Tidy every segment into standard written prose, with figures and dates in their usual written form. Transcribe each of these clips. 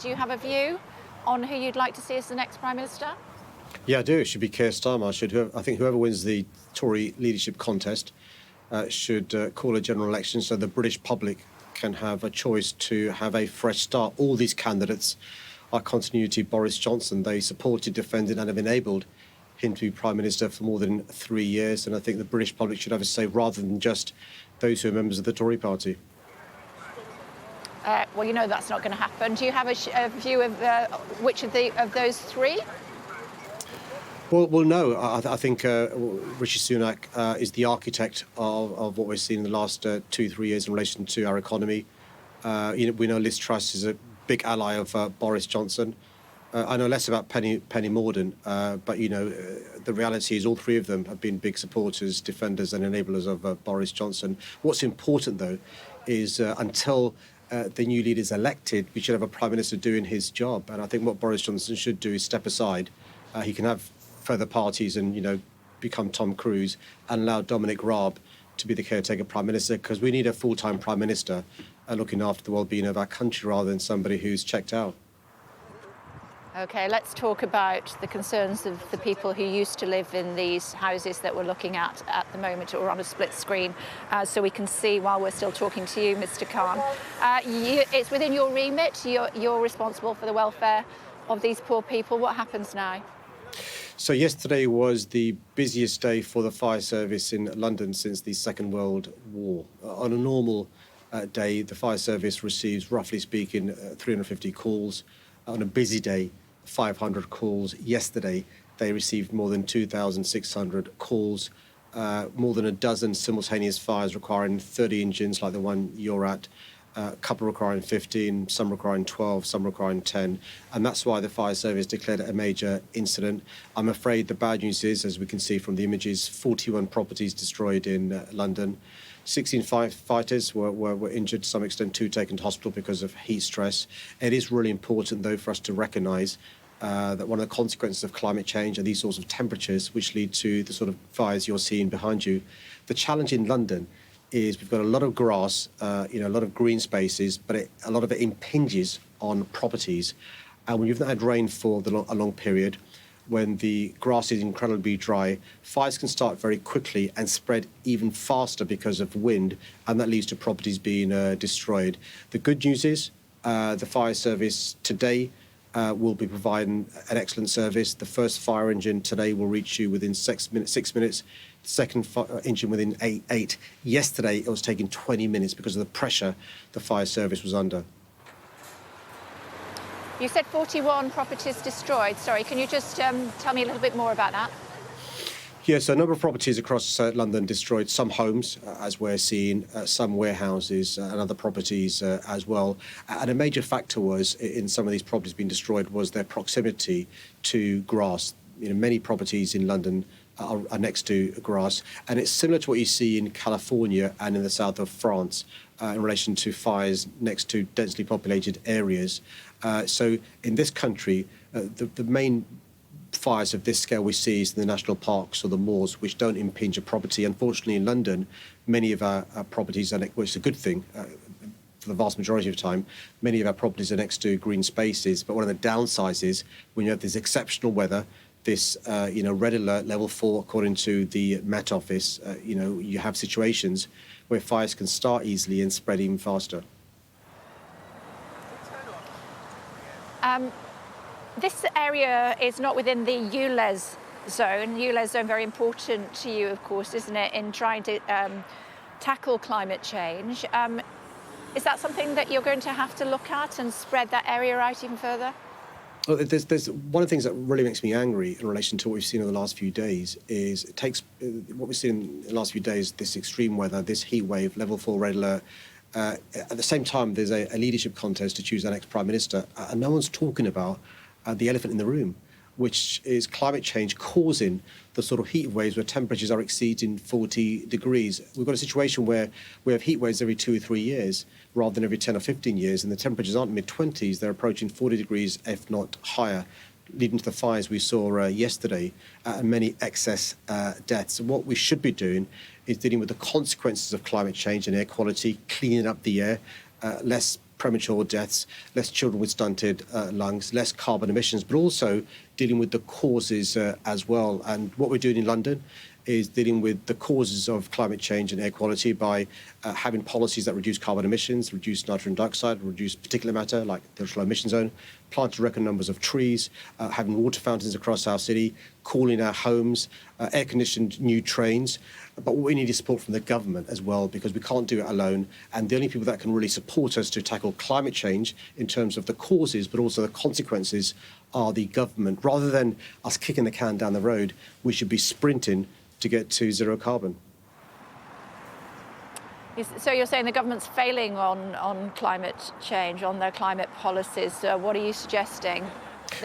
Do you have a view on who you'd like to see as the next Prime Minister? Yeah, I do. It should be Keir Starmer. I think whoever wins the Tory leadership contest should call a general election so the British public can have a choice to have a fresh start. All these candidates are continuity Boris Johnson. They supported, defended and have enabled him to be Prime Minister for more than 3 years. And I think the British public should have a say rather than just those who are members of the Tory party. Well, you know that's not going to happen. Do you have a view of which of those three? Well, no. I think Rishi Sunak is the architect of what we've seen in the last 2-3 years in relation to our economy. We know Liz Truss is a big ally of Boris Johnson. I know less about Penny Mordaunt, but the reality is all three of them have been big supporters, defenders, and enablers of Boris Johnson. What's important, though, is until the new leader is elected, we should have a Prime Minister doing his job. And I think what Boris Johnson should do is step aside. He can have further parties and, become Tom Cruise and allow Dominic Raab to be the caretaker Prime Minister, because we need a full-time Prime Minister looking after the well-being of our country rather than somebody who's checked out. OK, let's talk about the concerns of the people who used to live in these houses that we're looking at the moment, or on a split screen, so we can see while we're still talking to you, Mr Khan. It's within your remit. You're responsible for the welfare of these poor people. What happens now? So yesterday was the busiest day for the fire service in London since the Second World War. On a normal day, the fire service receives, roughly speaking, 350 calls. On a busy day, 500 calls. Yesterday, they received more than 2,600 calls, more than a dozen simultaneous fires requiring 30 engines like the one you're at, a couple requiring 15, some requiring 12, some requiring 10. And that's why the fire service declared it a major incident. I'm afraid the bad news is, as we can see from the images, 41 properties destroyed in London. 16 firefighters were injured to some extent, 2 taken to hospital because of heat stress. It is really important, though, for us to recognise that one of the consequences of climate change are these sorts of temperatures which lead to the sort of fires you're seeing behind you. The challenge in London is we've got a lot of grass, a lot of green spaces, but a lot of it impinges on properties. And when you've not had rain for a long period, when the grass is incredibly dry, fires can start very quickly and spread even faster because of wind, and that leads to properties being destroyed. The good news is the fire service today will be providing an excellent service. The first fire engine today will reach you within 6 minutes. The second engine within 8. Yesterday, it was taking 20 minutes because of the pressure the fire service was under. You said 41 properties destroyed. Sorry, can you just tell me a little bit more about that? Yes, a number of properties across London destroyed. Some homes, as we're seeing, some warehouses and other properties as well. And a major factor was in some of these properties being destroyed was their proximity to grass. Many properties in London are next to grass, and it's similar to what you see in California and in the south of France in relation to fires next to densely populated areas. So in this country, the main fires of this scale we see is in the national parks or the moors, which don't impinge a property. Unfortunately, in London, many of our properties, which is a good thing for the vast majority of the time, many of our properties are next to green spaces. But one of the downsides is when you have this exceptional weather, this red alert level 4 according to the Met Office, you have situations where fires can start easily and spread even faster. This area is not within the ULEZ zone. ULEZ zone, very important to you, of course, isn't it, in trying to tackle climate change. Is that something that you're going to have to look at and spread that area out even further? Well, there's one of the things that really makes me angry in relation to what we've seen in the last few days is it takes what we've seen in the last few days, this extreme weather, this heat wave, level 4 red alert. At the same time, there's a leadership contest to choose our next Prime Minister, and no one's talking about the elephant in the room, which is climate change causing the sort of heat waves where temperatures are exceeding 40 degrees. We've got a situation where we have heat waves every 2 or 3 years rather than every 10 or 15 years, and the temperatures aren't mid-20s, they're approaching 40 degrees, if not higher, leading to the fires we saw yesterday and many excess deaths. And what we should be doing is dealing with the consequences of climate change and air quality, cleaning up the air, less premature deaths, less children with stunted lungs, less carbon emissions, but also dealing with the causes as well. And what we're doing in London is dealing with the causes of climate change and air quality by having policies that reduce carbon emissions, reduce nitrogen dioxide, reduce particulate matter like the low emission zone, planting record numbers of trees, having water fountains across our city, cooling our homes, air-conditioned new trains. But what we need is support from the government as well, because we can't do it alone. And the only people that can really support us to tackle climate change in terms of the causes, but also the consequences, are the government. Rather than us kicking the can down the road, we should be sprinting to get to zero carbon. So you're saying the government's failing on climate change, on their climate policies. What are you suggesting?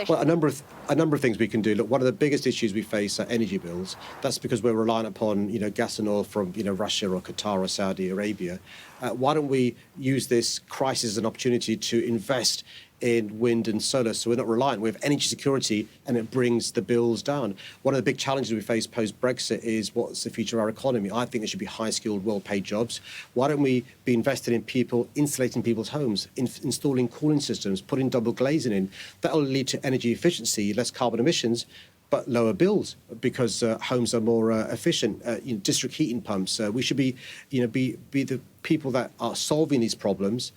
Well, a number of things we can do. Look, one of the biggest issues we face are energy bills. That's because we're relying upon gas and oil from Russia or Qatar or Saudi Arabia. Why don't we use this crisis as an opportunity to invest in wind and solar, so we're not reliant. We have energy security, and it brings the bills down. One of the big challenges we face post-Brexit is what's the future of our economy. I think there should be high-skilled, well-paid jobs. Why don't we be invested in people, insulating people's homes, installing cooling systems, putting double glazing in? That will lead to energy efficiency, less carbon emissions, but lower bills because homes are more efficient. District heating pumps. We should be the people that are solving these problems.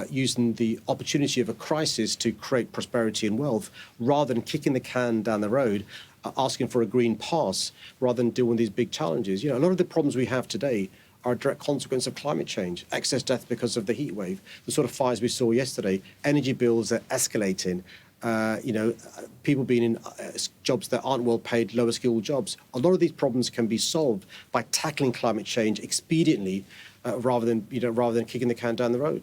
Using the opportunity of a crisis to create prosperity and wealth, rather than kicking the can down the road, asking for a green pass, rather than dealing with these big challenges. A lot of the problems we have today are a direct consequence of climate change. Excess death because of the heat wave, the sort of fires we saw yesterday, energy bills are escalating. People being in jobs that aren't well paid, lower skilled jobs. A lot of these problems can be solved by tackling climate change expediently, rather than kicking the can down the road.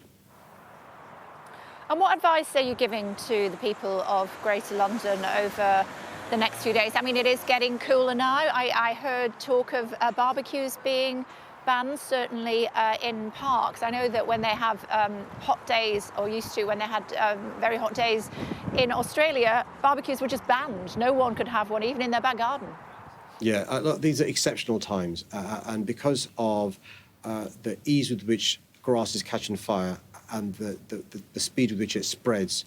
And what advice are you giving to the people of Greater London over the next few days? I mean, it is getting cooler now. I heard talk of barbecues being banned, certainly in parks. I know that when they have hot days, or used to, when they had very hot days in Australia, barbecues were just banned. No one could have one, even in their back garden. Yeah, look, these are exceptional times. And because of the ease with which grass is catching fire, and the speed with which it spreads,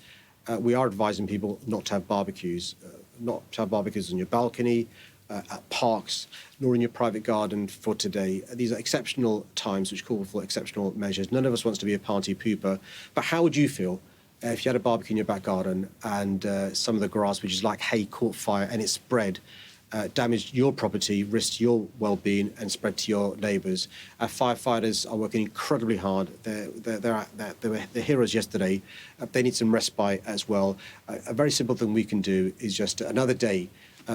we are advising people not to have barbecues, not to have barbecues on your balcony, at parks, nor in your private garden for today. These are exceptional times which call for exceptional measures. None of us wants to be a party pooper, but how would you feel if you had a barbecue in your back garden and some of the grass, which is like hay, caught fire and it spread, damaged your property, risked your well-being, and spread to your neighbours? Our firefighters are working incredibly hard. They were heroes yesterday. They need some respite as well. A very simple thing we can do is just another day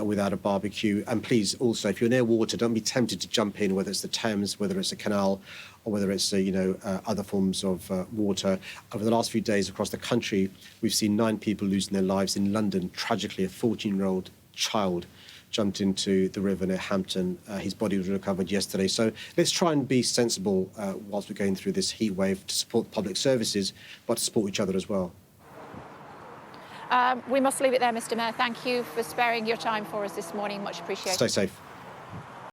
without a barbecue. And please, also, if you're near water, don't be tempted to jump in, whether it's the Thames, whether it's a canal, or whether it's other forms of water. Over the last few days across the country, we've seen 9 people losing their lives. In London, tragically, a 14-year-old child jumped into the river near Hampton. His body was recovered yesterday. So let's try and be sensible whilst we're going through this heat wave, to support public services, but to support each other as well. We must leave it there, Mr. Mayor. Thank you for sparing your time for us this morning. Much appreciated. Stay safe.